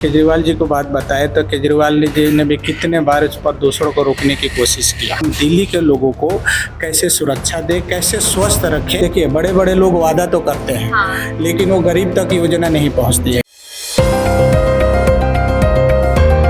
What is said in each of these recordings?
केजरीवाल जी को बात बताए तो केजरीवाल जी ने भी कितने बार इस प्रदूषण को रोकने की कोशिश किया। दिल्ली के लोगों को कैसे सुरक्षा दे, कैसे स्वस्थ रखे। देखिए, बड़े बड़े लोग वादा तो करते हैं लेकिन वो गरीब तक योजना नहीं पहुंचती है।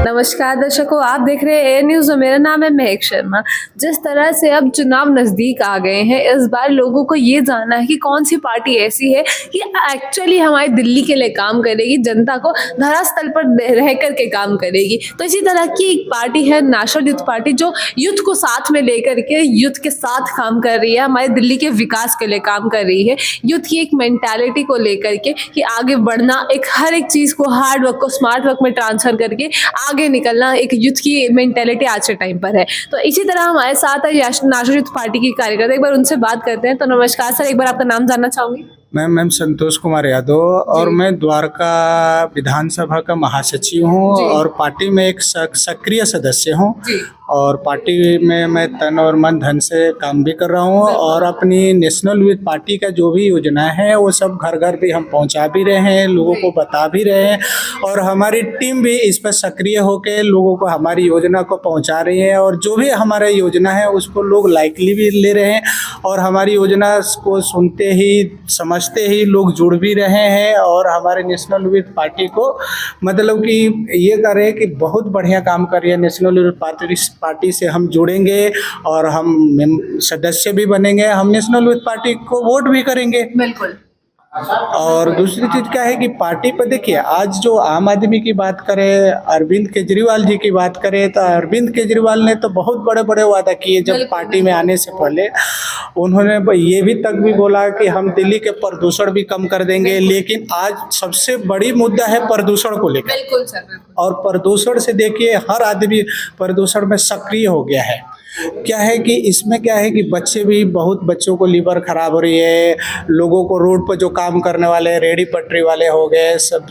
नमस्कार दर्शकों, आप देख रहे हैं ए न्यूज़ और मेरा नाम है महक शर्मा। जिस तरह से अब चुनाव नज़दीक आ गए हैं, इस बार लोगों को ये जानना है कि कौन सी पार्टी ऐसी है कि एक्चुअली हमारी दिल्ली के लिए काम करेगी, जनता को धरातल पर रह करके काम करेगी। तो इसी तरह की एक पार्टी है नेशनल यूथ पार्टी, जो यूथ को साथ में लेकर के यूथ के साथ काम कर रही है, हमारे दिल्ली के विकास के लिए काम कर रही है। यूथ की एक मेंटालिटी को लेकर के कि आगे बढ़ना, एक हर एक चीज़ को हार्ड वर्क को स्मार्ट वर्क में ट्रांसफर करके आगे निकलना, एक यूथ की मेंटेलिटी आज के टाइम पर है। तो इसी तरह हमारे साथ है नेशनल यूथ पार्टी की कार्यकर्ता, एक बार उनसे बात करते हैं। तो नमस्कार सर, एक बार आपका नाम जानना चाहूंगी। मैम संतोष कुमार यादव और मैं द्वारका विधानसभा का महासचिव हूँ और पार्टी में एक सक्रिय सदस्य हूँ और पार्टी में मैं तन और मन धन से काम भी कर रहा हूँ और अपनी नेशनल यूथ पार्टी का जो भी योजना है वो सब घर घर भी हम पहुँचा भी रहे हैं, लोगों को बता भी रहे हैं और हमारी टीम भी इस पर सक्रिय होकर लोगों को हमारी योजना को पहुँचा रही है और जो भी हमारा योजना है उसको लोग लाइकली भी ले रहे हैं और हमारी योजना को सुनते ही समझते ही लोग जुड़ भी रहे हैं और हमारे नेशनल यूथ पार्टी को मतलब कि ये कर रहे हैं कि बहुत बढ़िया काम कर रही है नेशनल यूथ पार्टी से हम जुड़ेंगे और हम सदस्य भी बनेंगे, हम नेशनल यूथ पार्टी को वोट भी करेंगे। बिल्कुल। और दूसरी चीज क्या है कि पार्टी पर देखिए, आज जो आम आदमी की बात करें, अरविंद केजरीवाल जी की बात करें तो अरविंद केजरीवाल ने तो बहुत बड़े बड़े वादा किए। जब पार्टी में आने से पहले उन्होंने ये भी तक भी बोला कि हम दिल्ली के प्रदूषण भी कम कर देंगे, लेकिन आज सबसे बड़ी मुद्दा है प्रदूषण को लेकर। बिल्कुल सर। और प्रदूषण से देखिए हर आदमी प्रदूषण में सक्रिय हो गया है। क्या है कि इसमें क्या है कि बच्चे भी, बहुत बच्चों को लीवर खराब हो रही है, लोगों को रोड पर जो काम करने वाले रेडी पटरी वाले हो गए, सब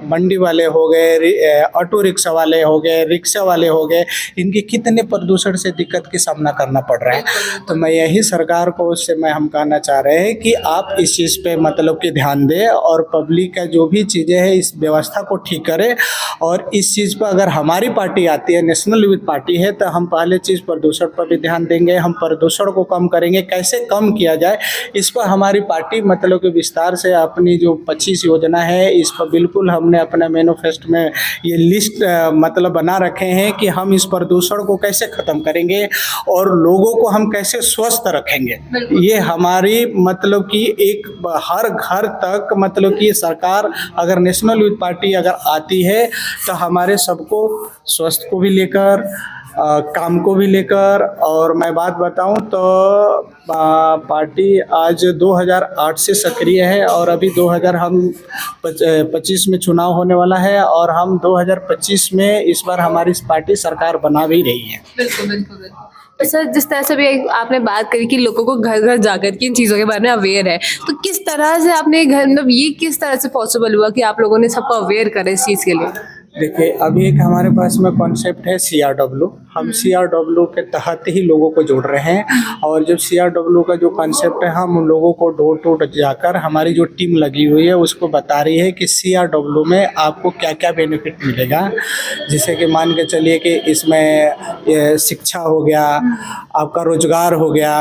मंडी वाले हो गए, ऑटो रिक्शा वाले हो गए, रिक्शा वाले हो गए, इनकी कितने प्रदूषण से दिक्कत की सामना करना पड़ रहा है। तो मैं यही सरकार को उससे हम कहना चाह रहे हैं कि आप इस चीज़ पे मतलब कि ध्यान दें और पब्लिक का जो भी चीज़ें हैं इस व्यवस्था को ठीक करें और इस चीज़ पर अगर हमारी पार्टी आती है, नेशनल यूथ पार्टी है, तो हम पहले चीज़ प्रदूषण पर भी ध्यान देंगे, हम प्रदूषण को कम करेंगे, कैसे कम किया जाए इस पर हमारी पार्टी मतलब कि विस्तार से अपनी जो 25 योजना है इस पर बिल्कुल हमने अपने मैनिफेस्टो में ये लिस्ट मतलब बना रखे हैं कि हम इस प्रदूषण को कैसे ख़त्म करेंगे और लोगों को हम कैसे स्वस्थ रखेंगे। ये हमारी मतलब कि एक हर घर तक मतलब कि सरकार अगर नेशनल यूथ पार्टी अगर आती है तो हमारे सबको स्वस्थ को भी लेकर काम को भी लेकर, और मैं बात बताऊं तो पार्टी आज 2008 से सक्रिय है और अभी 2025 में चुनाव होने वाला है और हम 2025 में इस बार हमारी पार्टी सरकार बना भी रही है। बिल्कुल बिल्कुल बिल्कुल। तो सर, जिस तरह से भी आपने बात करी कि लोगों को घर घर जाकर के इन चीज़ों के बारे में अवेयर है, तो किस तरह से आपने घर मतलब ये किस तरह से पॉसिबल हुआ कि आप लोगों ने सबको अवेयर करें इस चीज़ के लिए? देखिए, अभी एक हमारे पास में कॉन्सेप्ट है CRW। हम CRW के तहत ही लोगों को जोड़ रहे हैं और जब CRW का जो कॉन्सेप्ट है, हम लोगों को डोर टू डोर जाकर हमारी जो टीम लगी हुई है उसको बता रही है कि CRW में आपको क्या क्या बेनिफिट मिलेगा। जैसे कि मान के चलिए कि इसमें शिक्षा हो गया, आपका रोजगार हो गया,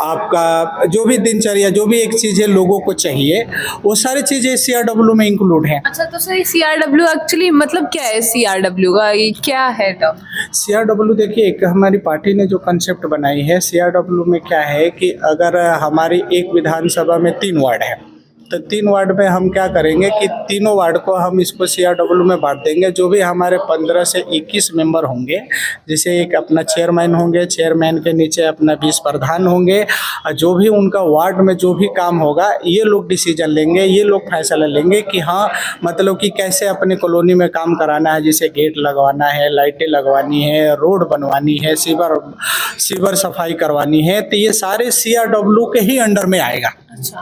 आपका जो भी दिनचर्या, जो भी एक चीज़ है लोगों को चाहिए, वो सारी चीज़ें CRW में इंक्लूड है। अच्छा, तो सर CRW एक्चुअली मतलब क्या है? CRW का ये क्या है टर्म? CRW देखिए, एक हमारी पार्टी ने जो कंसेप्ट बनाई है CRW में क्या है कि अगर हमारी एक विधानसभा में 3 वार्ड है तो 3 वार्ड में हम क्या करेंगे कि तीनों वार्ड को हम इसको CRW में बांट देंगे। जो भी हमारे 15 से 21 मेंबर होंगे, जैसे एक अपना चेयरमैन होंगे, चेयरमैन के नीचे अपना 20 प्रधान होंगे, और जो भी उनका वार्ड में जो भी काम होगा ये लोग डिसीजन लेंगे, ये लोग फैसला लेंगे कि हाँ मतलब कि कैसे अपने कॉलोनी में काम कराना है, जैसे गेट लगवाना है, लाइटें लगवानी है, रोड बनवानी है, सीवर सफाई करवानी है, तो ये सारे CRW के ही अंडर में आएगा। अच्छा।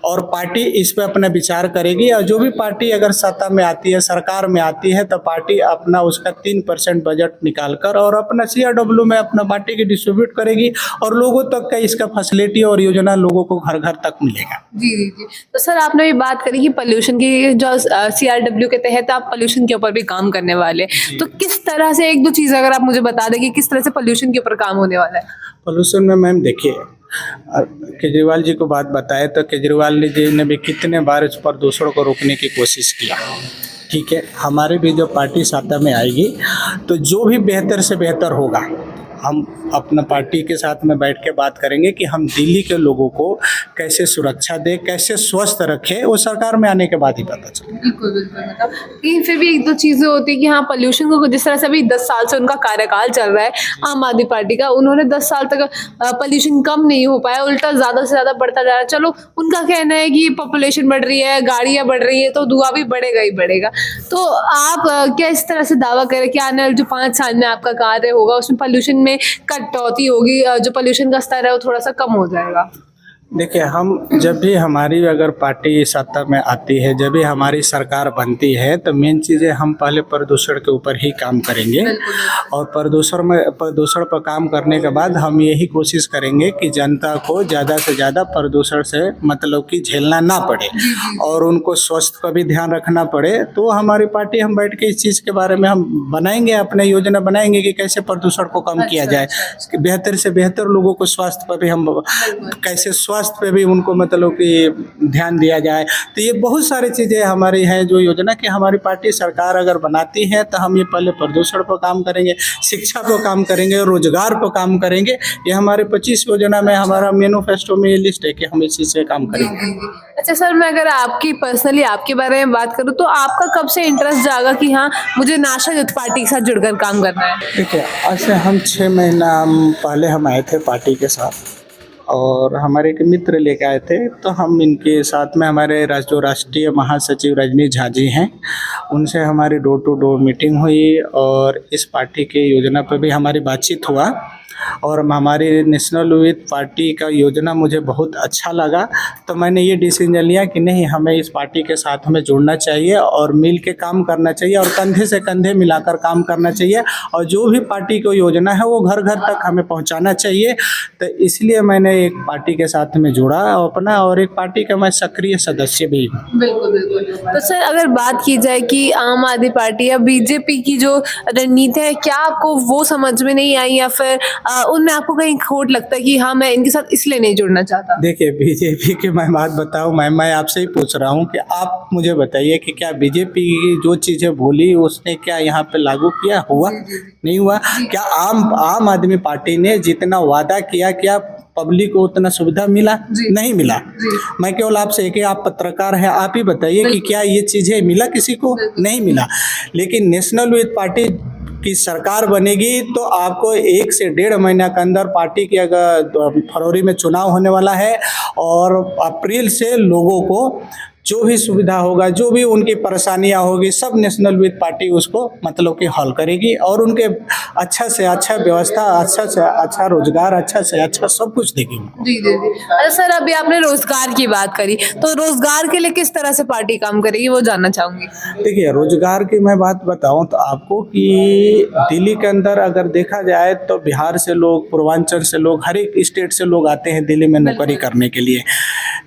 और पार्टी इस पे अपना विचार करेगी, और जो भी पार्टी अगर सत्ता में आती है, सरकार में आती है, तो पार्टी अपना उसका 3% बजट निकाल कर और अपना CRW में अपना पार्टी की डिस्ट्रीब्यूट करेगी, और लोगों तक का इसका फैसिलिटी और योजना लोगों को घर घर तक मिलेगा। जी जी जी। तो सर आपने भी बात करी कि पोल्यूशन की, जो CRW के तहत आप पोल्यूशन के ऊपर भी काम करने वाले हैं, तो किस तरह से, एक दो चीज़ अगर आप मुझे बता दें कि किस तरह से पोल्यूशन के ऊपर काम होने वाला है। पोल्यूशन में मैम देखिए, केजरीवाल जी को बात बताए तो केजरीवाल जी ने भी कितने बार इस प्रदूषण को रोकने की कोशिश किया। ठीक है, हमारे भी जो पार्टी सत्ता में आएगी तो जो भी बेहतर से बेहतर होगा, हम अपना पार्टी के साथ में बैठ के बात करेंगे कि हम दिल्ली के लोगों को कैसे सुरक्षा दें, कैसे स्वस्थ रखें, वो सरकार में आने के बाद ही पता चले। बिल्कुल बिल्कुल। मतलब लेकिन फिर भी एक दो चीज़ें होती है कि हाँ, पोल्यूशन को जिस तरह से अभी 10 साल से उनका कार्यकाल चल रहा है आम आदमी पार्टी का, उन्होंने 10 साल तक पोल्यूशन कम नहीं हो पाया, उल्टा ज़्यादा से ज़्यादा बढ़ता जा रहा है। चलो, उनका कहना है कि पॉपुलेशन बढ़ रही है, गाड़ियाँ बढ़ रही है, तो धुआं भी बढ़ेगा ही बढ़ेगा। तो आप क्या इस तरह से दावा करें कि आने वाले जो 5 साल में आपका कार्य होगा उसमें पोल्यूशन में कटौती होगी, जो पोल्यूशन का स्तर है वो थोड़ा सा कम हो जाएगा? देखिए, हम जब भी हमारी अगर पार्टी सत्ता में आती है, जब भी हमारी सरकार बनती है, तो मेन चीज़ें हम पहले प्रदूषण के ऊपर ही काम करेंगे, और प्रदूषण पर काम करने के बाद हम यही कोशिश करेंगे कि जनता को ज़्यादा से ज़्यादा प्रदूषण से मतलब कि झेलना ना पड़े और उनको स्वास्थ्य का भी ध्यान रखना पड़े। तो हमारी पार्टी, हम बैठ के इस चीज़ के बारे में हम बनाएंगे, अपने योजना बनाएंगे कि कैसे प्रदूषण को कम किया जाए, कि बेहतर से बेहतर लोगों को स्वास्थ्य पर भी हम कैसे स्वास्थ्य पे भी उनको मतलब कि ध्यान दिया जाए। तो ये बहुत सारी चीज़ें हमारी हैं जो योजना कि हमारी पार्टी सरकार अगर बनाती है तो हम ये पहले प्रदूषण पर काम करेंगे, शिक्षा पर काम करेंगे, रोजगार पर काम करेंगे। ये हमारे 25 योजना में, हमारा मैनिफेस्टो में ये लिस्ट है कि हम इसी से काम करेंगे। अच्छा सर, मैं अगर आपकी पर्सनली आपके बारे में बात करूँ तो आपका कब से इंटरेस्ट जागा कि हाँ, मुझे नाशा युद्ध पार्टी के साथ जुड़कर काम करना है? देखिए, आज से हम 6 महीना पहले हम आए थे पार्टी के साथ, और हमारे एक मित्र लेके आए थे, तो हम इनके साथ में, हमारे जो राष्ट्रीय महासचिव रजनी झा जी हैं, उनसे हमारी डोर टू डोर मीटिंग हुई, और इस पार्टी के योजना पर भी हमारी बातचीत हुआ, और हमारी नेशनल विद पार्टी का योजना मुझे बहुत अच्छा लगा। तो मैंने ये डिसीजन लिया कि नहीं, हमें इस पार्टी के साथ हमें जुड़ना चाहिए और मिल के काम करना चाहिए, और कंधे से कंधे मिलाकर काम करना चाहिए, और जो भी पार्टी को योजना है वो घर घर तक हमें पहुंचाना चाहिए। तो इसलिए मैंने एक पार्टी के साथ में जुड़ा अपना, और एक पार्टी का मैं सक्रिय सदस्य भी हूँ। बिल्कुल बिल्कुल। तो सर, अगर बात की जाए कि आम आदमी पार्टी या बीजेपी की जो रणनीति है, क्या आपको वो समझ में नहीं आई, या फिर उनमें आपको कहीं खोट लगता है कि हाँ, मैं इनके साथ इसलिए नहीं जुड़ना चाहता? देखिए, बीजेपी की मैं बात बताऊं, मैं आपसे ही पूछ रहा हूं कि आप मुझे बताइए कि क्या बीजेपी की जो चीज़ें बोली उसने क्या यहाँ पे लागू किया? हुआ? नहीं हुआ। क्या आम आदमी पार्टी ने जितना वादा किया, क्या पब्लिक को उतना सुविधा मिला? नहीं मिला। मैं केवल आपसे, एक आप पत्रकार हैं, आप ही बताइए कि क्या ये चीज़ें मिला किसी को? नहीं मिला। लेकिन नेशनल विद पार्टी की सरकार बनेगी तो आपको 1 से 1.5 महीना के अंदर पार्टी की, अगर फरवरी में चुनाव होने वाला है, और अप्रैल से लोगों को जो भी सुविधा होगा, जो भी उनकी परेशानियां होगी, सब नेशनल विद पार्टी उसको मतलब कि हल करेगी, और उनके अच्छा से अच्छा व्यवस्था, अच्छा से अच्छा रोजगार, अच्छा से अच्छा सब कुछ देगी। जी जी जी। अच्छा सर, अभी आपने रोजगार की बात करी, तो रोजगार के लिए किस तरह से पार्टी काम करेगी वो जानना चाहूंगी। देखिए, रोजगार की मैं बात बताऊं तो आपको कि दिल्ली के अंदर अगर देखा जाए तो बिहार से लोग, पूर्वांचल से लोग, हर एक स्टेट से लोग आते हैं दिल्ली में नौकरी करने के लिए,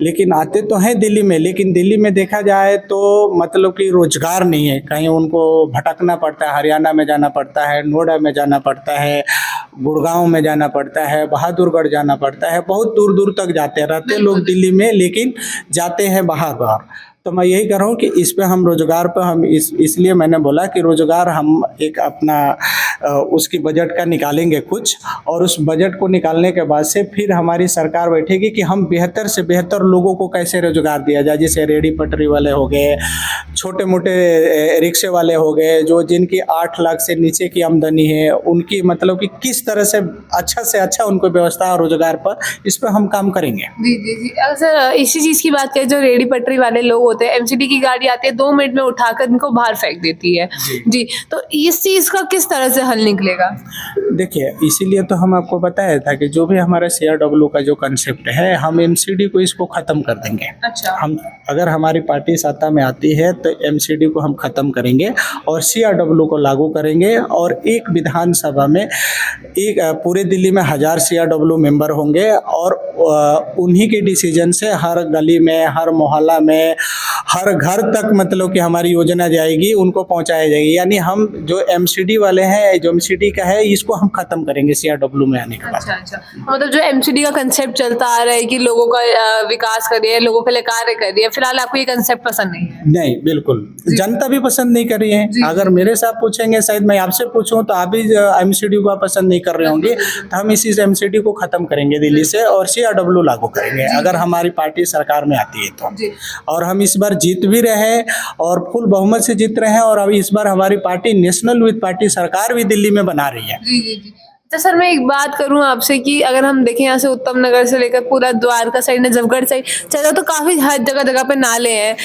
लेकिन आते तो हैं दिल्ली में, लेकिन दिल्ली में देखा जाए तो मतलब कि रोजगार नहीं है। कहीं उनको भटकना पड़ता है, हरियाणा में जाना पड़ता है, नोएडा में जाना पड़ता है, गुड़गांव में जाना पड़ता है, बहादुरगढ़ जाना पड़ता है, बहुत दूर दूर तक जाते हैं। रहते लोग दिल्ली में, लेकिन जाते हैं बाहर। तो मैं यही कह रहा हूँ कि इस पे हम रोजगार पर हम इसलिए मैंने बोला कि रोजगार हम एक अपना उसकी बजट का निकालेंगे कुछ, और उस बजट को निकालने के बाद से फिर हमारी सरकार बैठेगी कि हम बेहतर से बेहतर लोगों को कैसे रोजगार दिया जाए। जैसे रेहड़ी पटरी वाले हो गए, छोटे मोटे रिक्शे वाले हो गए, जो जिनकी 8 लाख से नीचे की आमदनी है, उनकी मतलब कि किस तरह से अच्छा उनको व्यवस्था और रोजगार पर, इस पर हम काम करेंगे। जी जी जी। अगर सर इसी चीज़ की बात करें, जो रेहड़ी पटरी वाले लोग होते हैं, MCD की गाड़ी आती है, 2 मिनट में उठाकर इनको बाहर फेंक देती है। जी। तो इस चीज़ का किस तरह से हल निकलेगा? देखिए, इसीलिए तो हम आपको बताया था कि जो भी हमारा CRW का जो कंसेप्ट है, हम MCD को इसको ख़त्म कर देंगे। अच्छा। हम अगर हमारी पार्टी सत्ता में आती है तो MCD को हम ख़त्म करेंगे और CRW को लागू करेंगे और एक विधानसभा में एक पूरे दिल्ली में 1000 CRW मेंबर होंगे और उन्हीं के डिसीजन से हर गली में, हर मोहल्ला में, हर घर तक मतलब कि हमारी योजना जाएगी, उनको पहुंचाया जाएगी। यानी हम जो MCD वाले हैं, जो MCD का है, इसको हम ख़त्म करेंगे CRW में आने के बाद। अच्छा। मतलब जो MCD का कंसेप्ट चलता आ रहा है कि लोगों का विकास करिए, लोगों के लिए कार्य करिए, फिलहाल आपको ये कंसेप्ट पसंद नहीं है? नहीं, बिल्कुल जनता भी पसंद नहीं कर रही है। अगर मेरे से आप पूछेंगे, शायद मैं आपसे पूछूं तो आप भी MCD को पसंद नहीं कर रहे होंगे, तो हम इसी MCD को ख़त्म करेंगे दिल्ली से और CRW लागू करेंगे अगर हमारी पार्टी सरकार में आती है तो। और हम इस बार जीत भी रहे हैं और फुल बहुमत से जीत रहे हैं और अभी इस बार हमारी पार्टी नेशनल विद पार्टी सरकार भी दिल्ली में बना रही है। जी। तो सर मैं एक बात करूं आपसे कि अगर हम देखें यहाँ से उत्तम नगर से लेकर पूरा द्वारका साइड, नजफगढ़ साइड चलो तो काफी हर जगह जगह पे नाले हैं।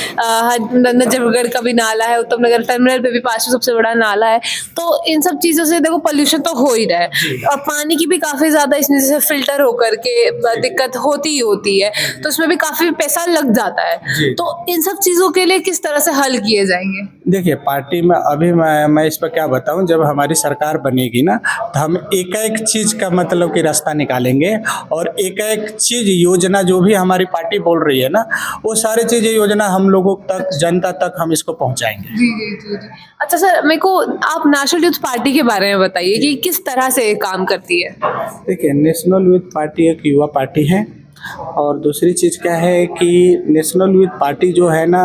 नजफगढ़ का भी नाला है, उत्तम नगर टर्मिनल पे भी पास में सबसे बड़ा नाला है। तो इन सब चीजों से देखो पोल्यूशन तो हो ही रहा है और पानी की भी काफी ज्यादा इसमें जैसे फिल्टर होकर के दिक्कत होती ही होती है, तो उसमें भी काफी पैसा लग जाता है। तो इन सब चीजों के लिए किस तरह से हल किए जाएंगे? देखिए, पार्टी में अभी मैं इस पर क्या बताऊं, जब हमारी सरकार बनेगी ना तो हम एक चीज़ का मतलब कि रास्ता निकालेंगे और एक चीज़ योजना जो भी हमारी पार्टी बोल रही है ना, वो सारी चीज़ें योजना हम लोगों तक, जनता तक हम इसको पहुंचाएंगे। जी। अच्छा सर, मेरे को आप नेशनल यूथ पार्टी के बारे में बताइए कि किस तरह से काम करती है? देखिए, नेशनल यूथ पार्टी एक युवा पार्टी है और दूसरी चीज़ क्या है कि नेशनल यूथ पार्टी जो है ना,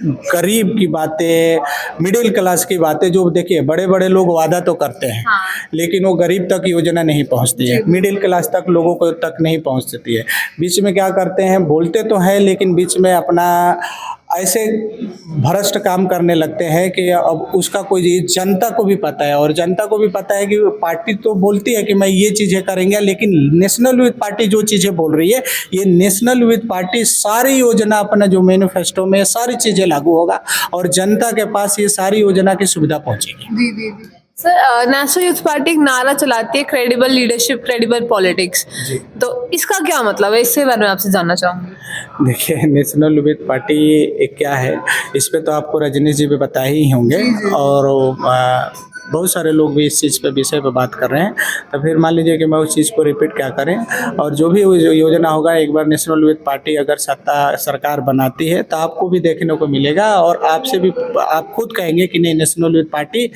गरीब की बातें, मिडिल क्लास की बातें, जो देखिए बड़े बड़े लोग वादा तो करते हैं लेकिन वो गरीब तक योजना नहीं पहुंचती है, मिडिल क्लास तक लोगों को तक नहीं पहुंचती है। बीच में क्या करते हैं, बोलते तो हैं लेकिन बीच में अपना ऐसे भ्रष्ट काम करने लगते हैं कि अब उसका कोई, जनता को भी पता है और जनता को भी पता है कि पार्टी तो बोलती है कि मैं ये चीज़ें करेंगे, लेकिन नेशनल यूथ पार्टी जो चीज़ें बोल रही है, ये नेशनल यूथ पार्टी सारी योजना अपना जो मैनिफेस्टो में सारी चीज़ें लागू होगा और जनता के पास ये सारी योजना की सुविधा पहुँचेगी। जी। सर नेशनल यूथ पार्टी एक नारा चलाती है, क्रेडिबल लीडरशिप, क्रेडिबल पॉलिटिक्स। तो इसका क्या मतलब है, इसके बारे में आपसे जानना चाहूँगी। देखिए, नेशनल यूथ पार्टी एक क्या है, इस पे तो आपको रजनीश जी भी बताए ही होंगे और बहुत सारे लोग भी इस चीज़ पे विषय पे बात कर रहे हैं, तो फिर मान लीजिए कि मैं उस चीज़ को रिपीट क्या करें। और जो भी योजना होगा, एक बार नेशनल यूथ पार्टी अगर सत्ता सरकार बनाती है तो आपको भी देखने को मिलेगा और आपसे भी आप खुद कहेंगे कि नहीं, नेशनल यूथ पार्टी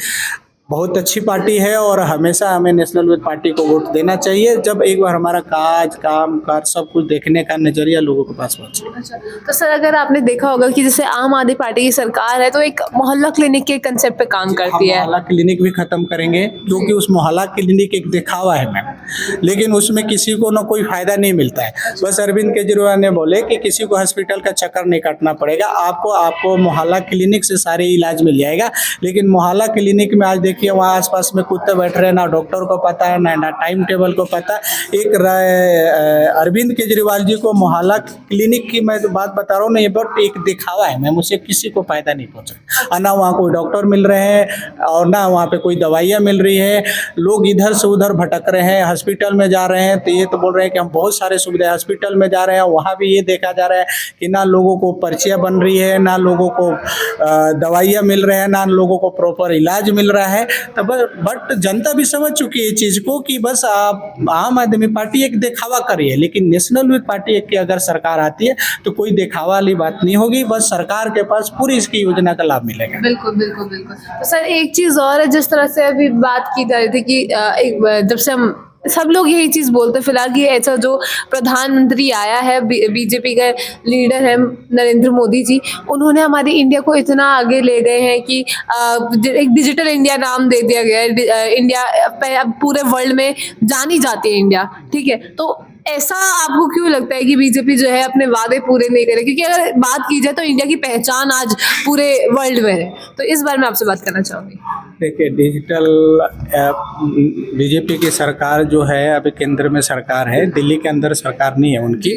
बहुत अच्छी पार्टी है और हमेशा हमें नेशनल यूथ पार्टी को वोट देना चाहिए, जब एक बार हमारा काम काज सब कुछ देखने का नज़रिया लोगों के पास पहुँचे। अच्छा, तो सर अगर आपने देखा होगा कि जैसे आम आदमी पार्टी की सरकार है तो एक मोहल्ला क्लिनिक के कंसेप्ट पे काम करती है। मोहल्ला क्लिनिक भी खत्म करेंगे क्योंकि उस मोहल्ला क्लिनिक एक दिखावा है मैम, लेकिन उसमें किसी को ना कोई फायदा नहीं मिलता है। बस अरविंद केजरीवाल ने बोले कि किसी को हॉस्पिटल का चक्कर नहीं काटना पड़ेगा, आपको मोहल्ला क्लिनिक से सारे इलाज मिल जाएगा। लेकिन मोहल्ला क्लिनिक में आज कि वहाँ आसपास में कुत्ते बैठ रहे हैं, ना डॉक्टर को पता है ना टाइम टेबल को पता। एक अरविंद केजरीवाल जी को मोहल्ला क्लिनिक की मैं तो बात बता रहा हूँ ना, ये बट एक दिखावा है मैम, उसे किसी को फायदा नहीं पहुँचा। ना वहाँ कोई डॉक्टर मिल रहे हैं और ना वहाँ पे कोई दवाइयाँ मिल रही है। लोग इधर से उधर भटक रहे हैं, हॉस्पिटल में जा रहे हैं तो ये तो बोल रहे हैं कि हम बहुत सारे सुविधा, हॉस्पिटल में जा रहे हैं वहाँ भी ये देखा जा रहा है कि ना लोगों को पर्चियाँ बन रही है, ना लोगों को दवाइयाँ मिल रहे हैं, ना लोगों को प्रॉपर इलाज मिल रहा है। तो बट जनता भी समझ चुकी है इस चीज़ को कि बस आप आम आदमी पार्टी एक दिखावा करिए, लेकिन नेशनल यूथ पार्टी एक की अगर सरकार आती है तो कोई दिखावा वाली बात नहीं होगी, बस सरकार के पास पूरी इसकी योजना का लाभ मिलेगा। बिल्कुल। तो सर एक चीज़ और है, जिस तरह से अभी बात की जा रही थी कि जब से हम सब लोग यही चीज़ बोलते हैं फिलहाल कि ऐसा जो प्रधानमंत्री आया है, बीजेपी का लीडर है नरेंद्र मोदी जी, उन्होंने हमारी इंडिया को इतना आगे ले गए हैं कि एक डिजिटल इंडिया नाम दे दिया गया है। इंडिया अब पूरे वर्ल्ड में जानी जाती है इंडिया, ठीक है। तो ऐसा आपको क्यों लगता है कि बीजेपी जो है अपने वादे पूरे नहीं करे? क्योंकि अगर बात की जाए तो इंडिया की पहचान आज पूरे वर्ल्ड में है, तो इस बारे में आपसे बात करना चाहूंगी। देखिए, डिजिटल बीजेपी की सरकार जो है अभी केंद्र में सरकार है, दिल्ली के अंदर सरकार नहीं है उनकी।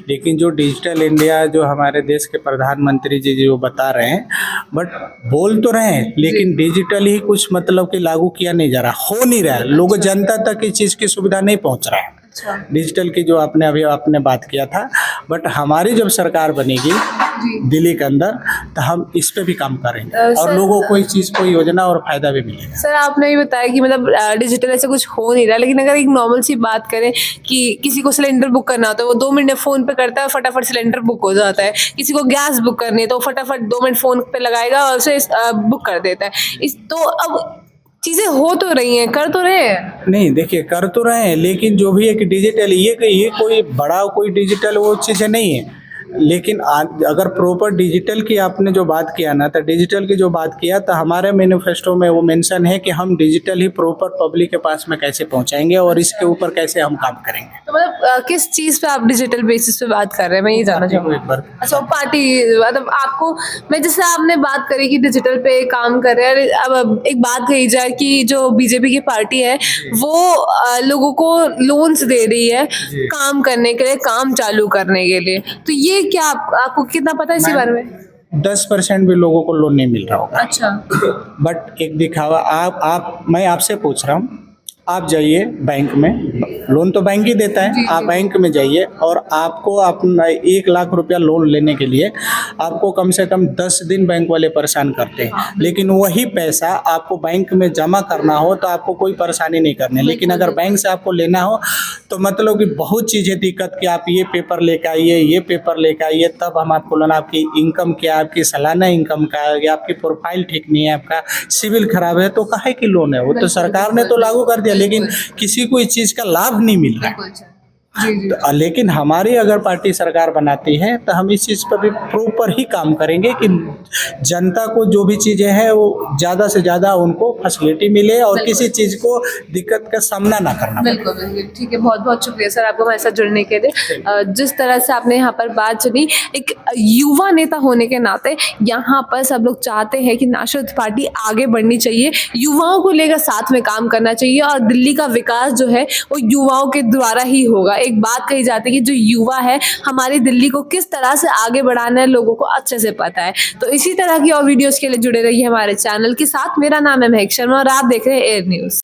लेकिन जो डिजिटल इंडिया जो हमारे देश के प्रधानमंत्री जी जो बता रहे हैं, बट बोल तो रहे हैं लेकिन डिजिटल ही कुछ मतलब कि लागू किया नहीं जा रहा, हो नहीं रहा है। लोग जनता तक इस चीज़ की सुविधा नहीं पहुंच रहा है डिजिटल की, जो आपने बात किया था। बट हमारी जब सरकार बनेगी दिल्ली के अंदर, तो हम इस पे भी काम करेंगे और लोगों को इस चीज़ को योजना और फायदा भी मिलेगा। सर, आपने ये बताया कि मतलब डिजिटल ऐसे कुछ हो नहीं रहा, लेकिन अगर एक नॉर्मल सी बात करें कि किसी को सिलेंडर बुक करना होता है, वो 2 मिनट में फ़ोन पे करता है, फटाफट सिलेंडर बुक हो जाता है। किसी को गैस बुक करनी है तो फटाफट 2 मिनट फ़ोन पे लगाएगा और उसे बुक कर देता है। तो अब चीज़ें हो तो रही हैं, कर तो रहे हैं। नहीं, देखिए, कर तो रहे हैं लेकिन जो भी एक डिजिटल ये कोई बड़ा कोई डिजिटल वो चीज़ें नहीं है। लेकिन अगर प्रॉपर डिजिटल की आपने जो बात किया ना, तो डिजिटल की जो बात किया तो हमारे मैनिफेस्टो में वो मेंशन है कि हम डिजिटल ही प्रॉपर पब्लिक के पास में कैसे पहुंचाएंगे और इसके ऊपर कैसे हम काम करेंगे। तो मतलब किस चीज़ पे आप डिजिटल बेसिस पे बात कर रहे हैं, मैं ये जानना चाहूँगी। एक बार अच्छा, पार्टी मतलब आपको, मैं जैसे आपने बात करी कि डिजिटल पे काम कर रहे हैं, अब एक बात कही जाए कि जो बीजेपी की पार्टी है वो लोगों को लोन्स दे रही है काम करने के लिए, काम चालू करने के लिए, तो ये क्या आपको कितना पता है इसी बारे में? 10% भी लोगों को लोन नहीं मिल रहा होगा। अच्छा। बट एक दिखावा, मैं आपसे पूछ रहा हूँ, आप जाइए बैंक में, लोन तो बैंक ही देता है, आप बैंक में जाइए और आपको अपना 1 लाख रुपया लोन लेने के लिए आपको कम से कम 10 दिन बैंक वाले परेशान करते हैं। लेकिन वही पैसा आपको बैंक में जमा करना हो तो आपको कोई परेशानी नहीं करनी। लेकिन अगर बैंक से आपको लेना हो तो मतलब कि बहुत चीज़ें दिक्कत कि आप ये पेपर लेकर आइए, ये पेपर लेकर आइए, तब हम आपको लोन, आपकी इनकम क्या, आपकी सालाना इनकम का, या आपकी प्रोफाइल ठीक नहीं है, आपका सिविल खराब है, तो काहे की लोन है? वो तो सरकार ने तो लागू कर दिया लेकिन किसी को इस चीज़ का लाभ नहीं मिल रहा है। तो लेकिन हमारी अगर पार्टी सरकार बनाती है तो हम इस चीज़ पर भी प्रॉपर ही काम करेंगे कि जनता को जो भी चीज़ें हैं वो ज़्यादा से ज़्यादा उनको फैसिलिटी मिले और किसी चीज़ को दिक्कत का सामना ना करना पड़े। बिल्कुल बिल्कुल, ठीक है, बहुत बहुत शुक्रिया सर आपको हमारे साथ जुड़ने के लिए। जिस तरह से आपने यहाँ पर बात सुनी, एक युवा नेता होने के नाते यहाँ पर सब लोग चाहते हैं कि नेशनल पार्टी आगे बढ़नी चाहिए, युवाओं को लेकर साथ में काम करना चाहिए और दिल्ली का विकास जो है वो युवाओं के द्वारा ही होगा। एक बात कही जाती है कि जो युवा है हमारी दिल्ली को किस तरह से आगे बढ़ाना है लोगों को अच्छे से पता है। तो इसी तरह की और वीडियोस के लिए जुड़े रहिए हमारे चैनल के साथ। मेरा नाम है महक शर्मा और आप देख रहे हैं एयर न्यूज़।